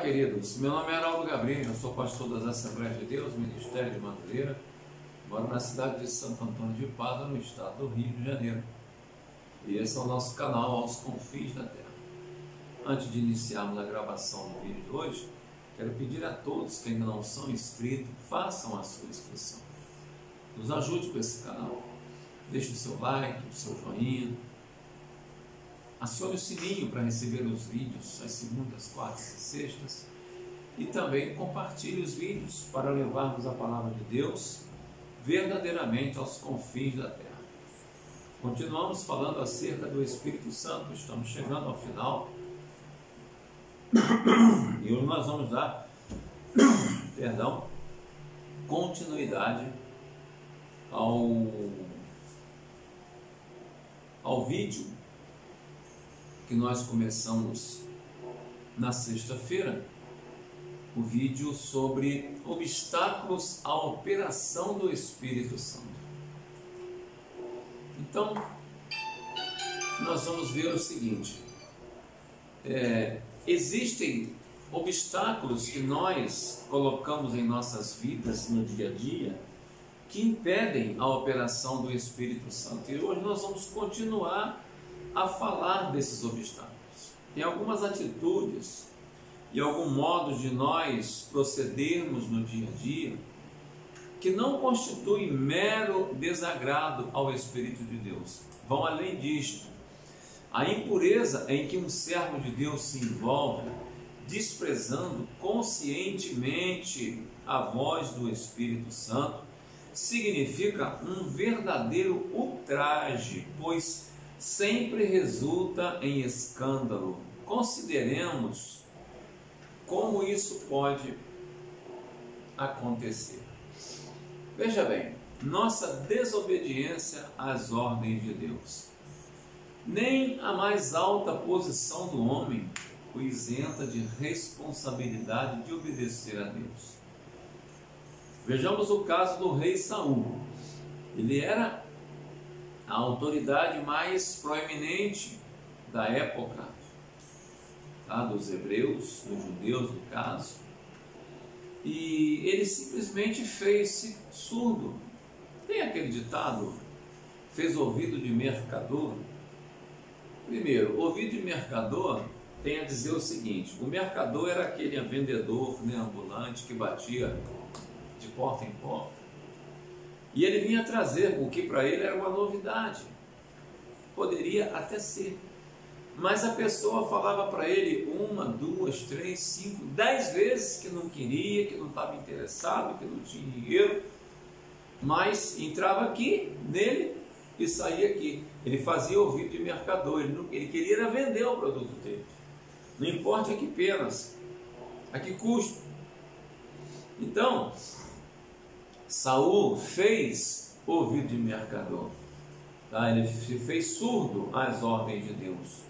queridos, meu nome é Araldo Gabriel, eu sou pastor das Assembleias de Deus, Ministério de Madureira, moro na cidade de Santo Antônio de Pádua, no estado do Rio de Janeiro. E esse é o nosso canal Aos Confins da Terra. Antes de iniciarmos a gravação do vídeo de hoje, quero pedir a todos que ainda não são inscritos, façam a sua inscrição. Nos ajude com esse canal. Deixe o seu like, o seu joinha. Acione o sininho para receber os vídeos às segundas, quartas e sextas. E também compartilhe os vídeos para levarmos a palavra de Deus verdadeiramente aos confins da terra. Continuamos falando acerca do Espírito Santo. Estamos chegando ao final. E hoje nós vamos dar continuidade ao vídeo que nós começamos na sexta-feira, o vídeo sobre obstáculos à operação do Espírito Santo. Então, nós vamos ver o seguinte: existem obstáculos que nós colocamos em nossas vidas no dia a dia que impedem a operação do Espírito Santo. E hoje nós vamos continuar a falar desses obstáculos. Tem algumas atitudes e algum modo de nós procedermos no dia a dia que não constituem mero desagrado ao Espírito de Deus. Vão além disto. A impureza em que um servo de Deus se envolve, desprezando conscientemente a voz do Espírito Santo, significa um verdadeiro ultraje, pois sempre resulta em escândalo. Consideremos como isso pode acontecer. Veja bem, nossa desobediência às ordens de Deus. Nem a mais alta posição do homem o isenta de responsabilidade de obedecer a Deus. Vejamos o caso do rei Saul. Ele era a autoridade mais proeminente da época, dos hebreus, dos judeus no caso, e ele simplesmente fez-se surdo. Tem aquele ditado, fez ouvido de mercador. Primeiro, ouvido de mercador tem a dizer o seguinte: o mercador era aquele vendedor, ambulante, que batia de porta em porta, e ele vinha trazer o que para ele era uma novidade. Poderia até ser, mas a pessoa falava para ele 1, 2, 3, 5, 10 vezes que não queria, que não estava interessado, que não tinha dinheiro, mas entrava aqui nele e saía aqui. Ele fazia ouvido de mercador, ele queria era vender o produto dele, não importa a que penas, a que custo. Então, Saul fez ouvido de mercador, ele se fez surdo às ordens de Deus.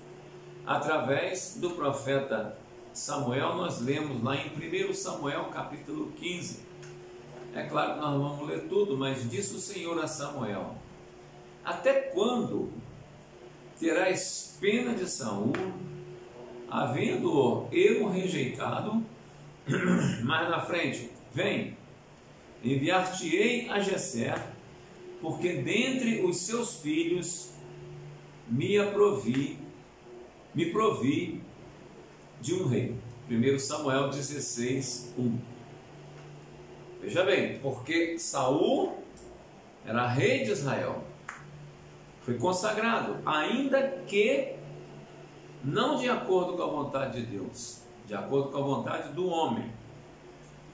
Através do profeta Samuel, nós lemos lá em 1 Samuel capítulo 15. É claro que nós vamos ler tudo, mas disse o Senhor a Samuel: até quando terás pena de Saul, havendo-o eu rejeitado? Mais na frente, vem, enviar-te-ei a Jessé, porque dentre os seus filhos me provi de um rei. 1 Samuel 16, 1. Veja bem, porque Saul era rei de Israel, foi consagrado, ainda que não de acordo com a vontade de Deus, de acordo com a vontade do homem.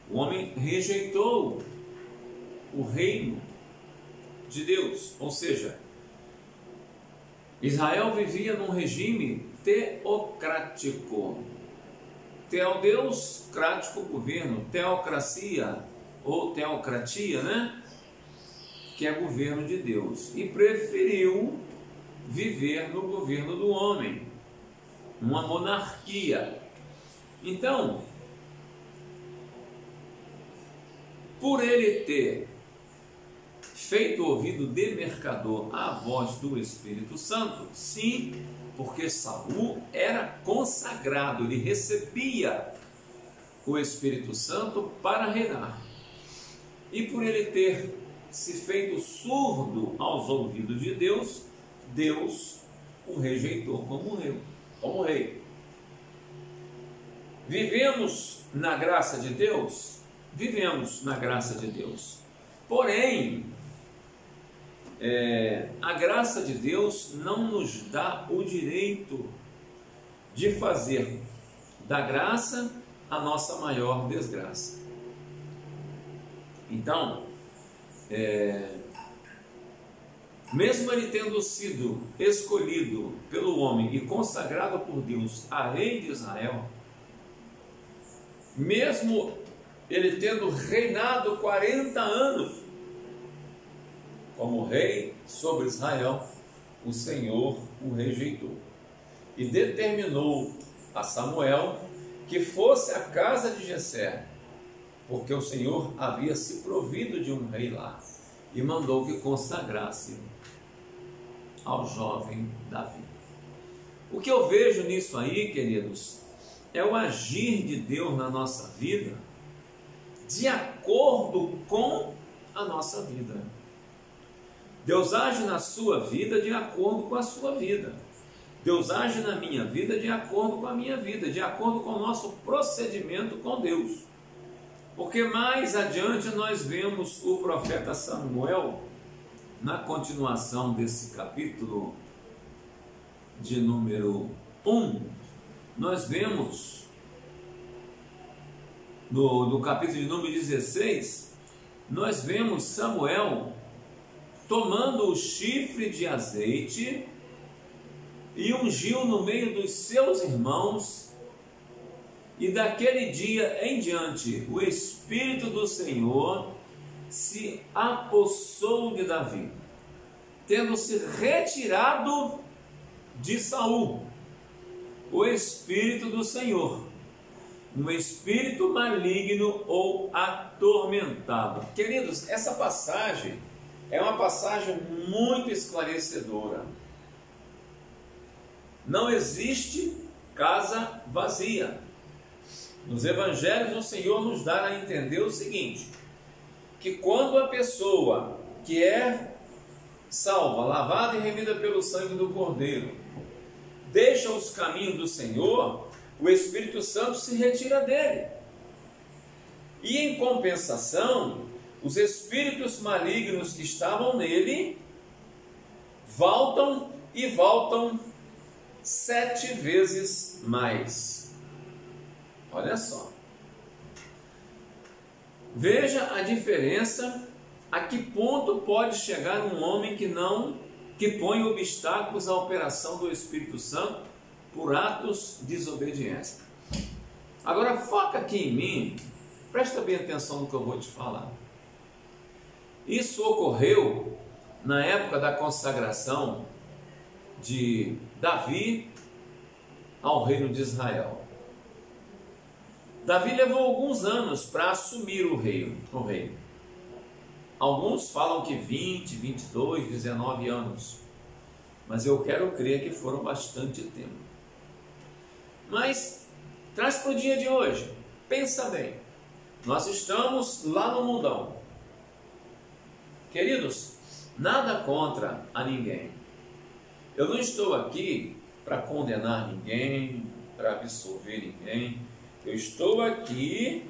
O homem rejeitou o reino de Deus, ou seja, Israel vivia num regime teocrático. Deus, crático, governo, teocracia ou teocratia, que é governo de Deus, e preferiu viver no governo do homem, uma monarquia. Então, por ele ter feito ouvido de mercador à voz do Espírito Santo, sim, porque Saul era consagrado, ele recebia o Espírito Santo para reinar. E por ele ter se feito surdo aos ouvidos de Deus, Deus o rejeitou como rei. Vivemos na graça de Deus? Vivemos na graça de Deus. Porém, a graça de Deus não nos dá o direito de fazer da graça a nossa maior desgraça. Então, mesmo ele tendo sido escolhido pelo homem e consagrado por Deus a rei de Israel, mesmo ele tendo reinado 40 anos como rei sobre Israel, o Senhor o rejeitou e determinou a Samuel que fosse à casa de Jessé, porque o Senhor havia se provido de um rei lá, e mandou que consagrasse ao jovem Davi. O que eu vejo nisso aí, queridos, é o agir de Deus na nossa vida de acordo com a nossa vida. Deus age na sua vida de acordo com a sua vida. Deus age na minha vida de acordo com a minha vida, de acordo com o nosso procedimento com Deus. Porque mais adiante nós vemos o profeta Samuel, na continuação desse capítulo de número 1, nós vemos no capítulo de número 16, nós vemos Samuel tomando o chifre de azeite e ungiu no meio dos seus irmãos, e daquele dia em diante o Espírito do Senhor se apossou de Davi, tendo se retirado de Saul o Espírito do Senhor, um espírito maligno ou atormentado. Queridos, essa passagem é uma passagem muito esclarecedora. Não existe casa vazia. Nos evangelhos o Senhor nos dá a entender o seguinte, que quando a pessoa que é salva, lavada e remida pelo sangue do Cordeiro, deixa os caminhos do Senhor, o Espírito Santo se retira dele. E em compensação, os espíritos malignos que estavam nele voltam e voltam 7 vezes mais. Olha só. Veja a diferença, a que ponto pode chegar um homem que põe obstáculos à operação do Espírito Santo por atos de desobediência. Agora foca aqui em mim, presta bem atenção no que eu vou te falar. Isso ocorreu na época da consagração de Davi ao reino de Israel. Davi levou alguns anos para assumir o reino. Alguns falam que 20, 22, 19 anos. Mas eu quero crer que foram bastante tempo. Mas, traz para o dia de hoje. Pensa bem. Nós estamos lá no mundão. Queridos, nada contra a ninguém. Eu não estou aqui para condenar ninguém, para absolver ninguém. Eu estou aqui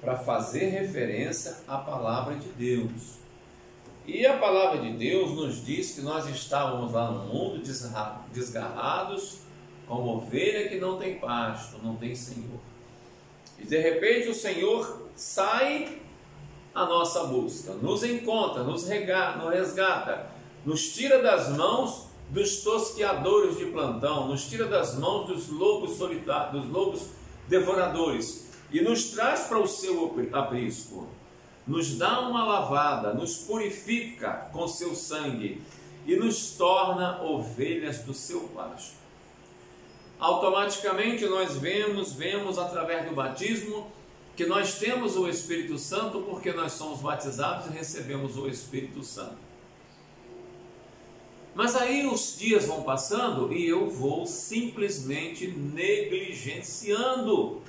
para fazer referência à palavra de Deus. E a palavra de Deus nos diz que nós estávamos lá no mundo desgarrados, como ovelha que não tem pasto, não tem Senhor. E de repente o Senhor sai à nossa busca, nos encontra, nos resgata, nos tira das mãos dos tosqueadores de plantão, nos tira das mãos dos lobos solitários, dos lobos devoradores, e nos traz para o seu aprisco, nos dá uma lavada, nos purifica com seu sangue e nos torna ovelhas do seu pasto. Automaticamente nós vemos através do batismo que nós temos o Espírito Santo, porque nós somos batizados e recebemos o Espírito Santo. Mas aí os dias vão passando e eu vou simplesmente negligenciando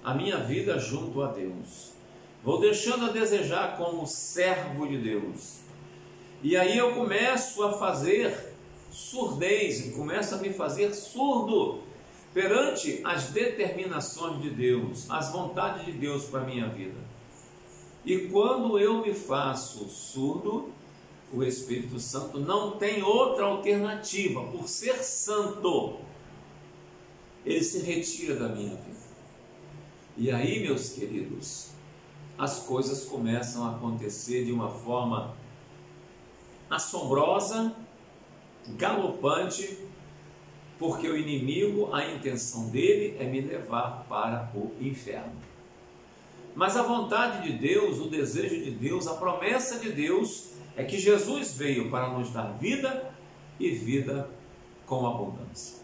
a minha vida junto a Deus. Vou deixando a desejar como servo de Deus. E aí eu começo a fazer surdez, começo a me fazer surdo perante as determinações de Deus, as vontades de Deus para a minha vida. E quando eu me faço surdo, o Espírito Santo não tem outra alternativa, por ser santo, ele se retira da minha vida. E aí, meus queridos, as coisas começam a acontecer de uma forma assombrosa, galopante, porque o inimigo, a intenção dele é me levar para o inferno. Mas a vontade de Deus, o desejo de Deus, a promessa de Deus é que Jesus veio para nos dar vida e vida com abundância.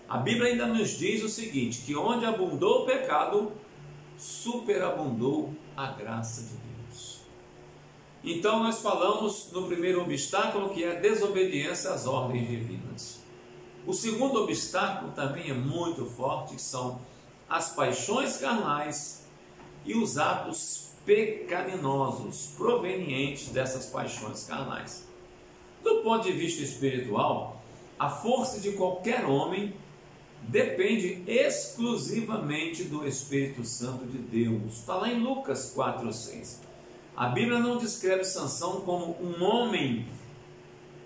A Bíblia ainda nos diz o seguinte, que onde abundou o pecado, superabundou a graça de Deus. Então nós falamos no primeiro obstáculo, que é a desobediência às ordens divinas. O segundo obstáculo também é muito forte, que são as paixões carnais e os atos pecaminosos provenientes dessas paixões carnais. Do ponto de vista espiritual, a força de qualquer homem depende exclusivamente do Espírito Santo de Deus. Está lá em Lucas 4:6. A Bíblia não descreve Sansão como um homem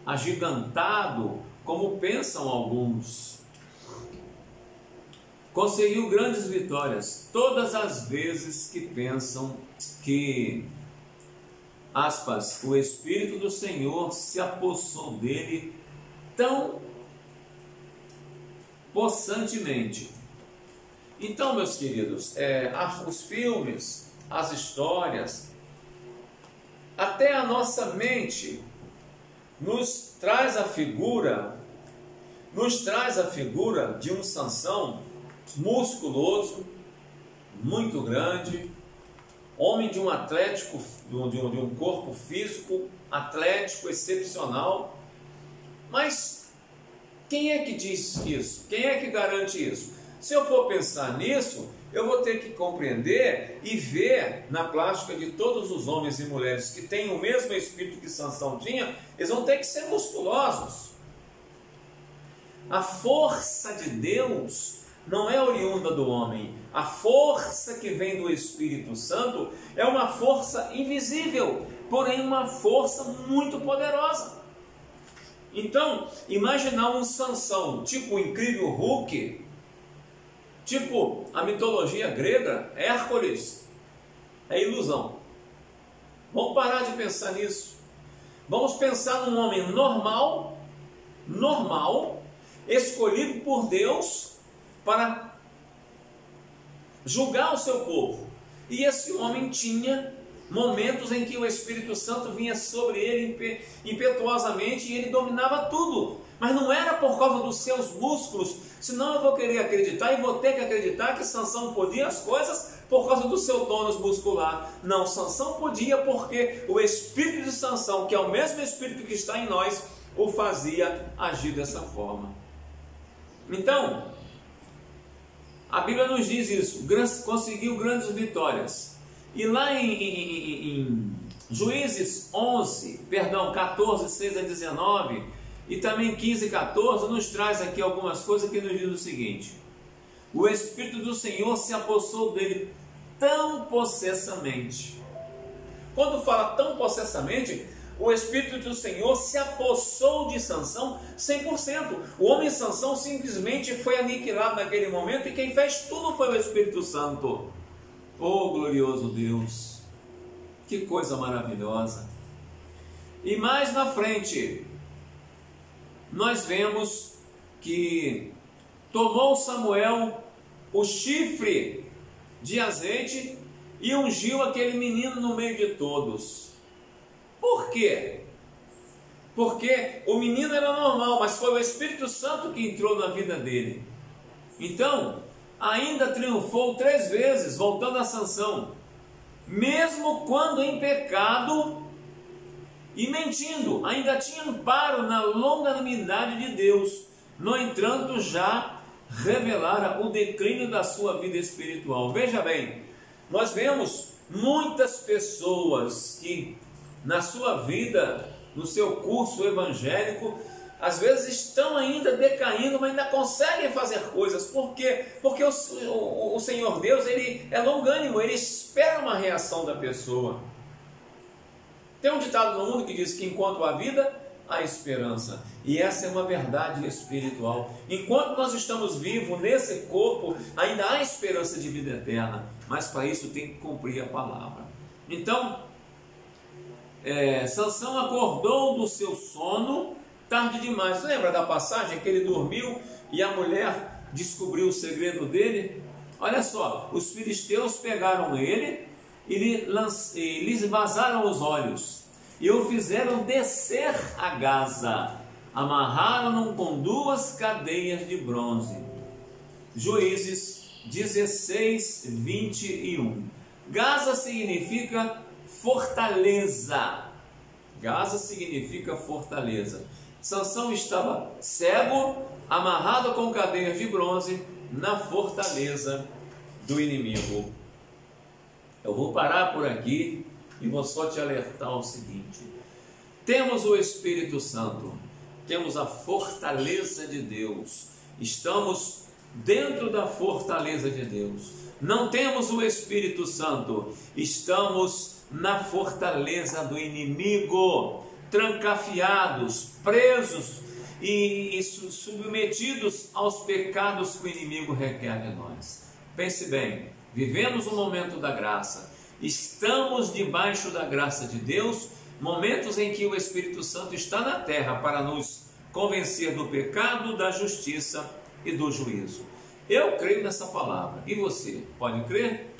agigantado, como pensam alguns. Conseguiu grandes vitórias todas as vezes que pensam que, aspas, o Espírito do Senhor se apossou dele tão possantemente. Então, meus queridos, os filmes, as histórias, até a nossa mente nos traz a figura de um Sansão musculoso, muito grande, homem de um atlético, de um corpo físico atlético excepcional. Mas quem é que diz isso? Quem é que garante isso? Se eu for pensar nisso, eu vou ter que compreender e ver na plástica de todos os homens e mulheres que têm o mesmo espírito que Sansão tinha, eles vão ter que ser musculosos. A força de Deus não é oriunda do homem. A força que vem do Espírito Santo é uma força invisível, porém uma força muito poderosa. Então, imaginar um Sansão, tipo o incrível Hulk, tipo a mitologia grega, Hércules, é ilusão. Vamos parar de pensar nisso. Vamos pensar num homem normal, escolhido por Deus para julgar o seu povo. E esse homem tinha momentos em que o Espírito Santo vinha sobre ele impetuosamente e ele dominava tudo. Mas não era por causa dos seus músculos, senão eu vou querer acreditar e vou ter que acreditar que Sansão podia as coisas por causa do seu tônus muscular. Não, Sansão podia porque o Espírito de Sansão, que é o mesmo Espírito que está em nós, o fazia agir dessa forma. Então, a Bíblia nos diz isso, conseguiu grandes vitórias. E lá em Juízes 14, 6 a 19, e também 15 e 14, nos traz aqui algumas coisas que nos diz o seguinte: o Espírito do Senhor se apossou dele tão possessamente. Quando fala tão possessamente, o Espírito do Senhor se apossou de Sansão 100%. O homem Sansão simplesmente foi aniquilado naquele momento, e quem fez tudo foi o Espírito Santo. Oh, glorioso Deus! Que coisa maravilhosa! E mais na frente, nós vemos que tomou Samuel o chifre de azeite e ungiu aquele menino no meio de todos. Por quê? Porque o menino era normal, mas foi o Espírito Santo que entrou na vida dele. Então, ainda triunfou 3 vezes, voltando a Sansão, mesmo quando em pecado e mentindo, ainda tinha amparo na longanimidade de Deus. No entanto, já revelara o declínio da sua vida espiritual. Veja bem, nós vemos muitas pessoas que na sua vida, no seu curso evangélico, às vezes estão ainda decaindo, mas ainda conseguem fazer coisas. Por quê? Porque o Senhor Deus, Ele é longânimo, Ele espera uma reação da pessoa. Tem um ditado no mundo que diz que enquanto há vida, há esperança. E essa é uma verdade espiritual. Enquanto nós estamos vivos nesse corpo, ainda há esperança de vida eterna. Mas para isso tem que cumprir a palavra. Então, Sansão acordou do seu sono tarde demais. Você lembra da passagem que ele dormiu e a mulher descobriu o segredo dele? Olha só, os filisteus pegaram ele e lhes vazaram os olhos e o fizeram descer a Gaza, amarraram-no com 2 cadeias de bronze. Juízes 16, 21. Gaza significa fortaleza. Gaza significa fortaleza. Sansão estava cego, amarrado com cadeias de bronze na fortaleza do inimigo. Eu vou parar por aqui e vou só te alertar o seguinte: temos o Espírito Santo, temos a fortaleza de Deus, estamos dentro da fortaleza de Deus. Não temos o Espírito Santo, estamos na fortaleza do inimigo, trancafiados, presos e submetidos aos pecados que o inimigo requer de nós. Pense bem, vivemos um momento da graça, estamos debaixo da graça de Deus, momentos em que o Espírito Santo está na terra para nos convencer do pecado, da justiça e do juízo. Eu creio nessa palavra, e você pode crer?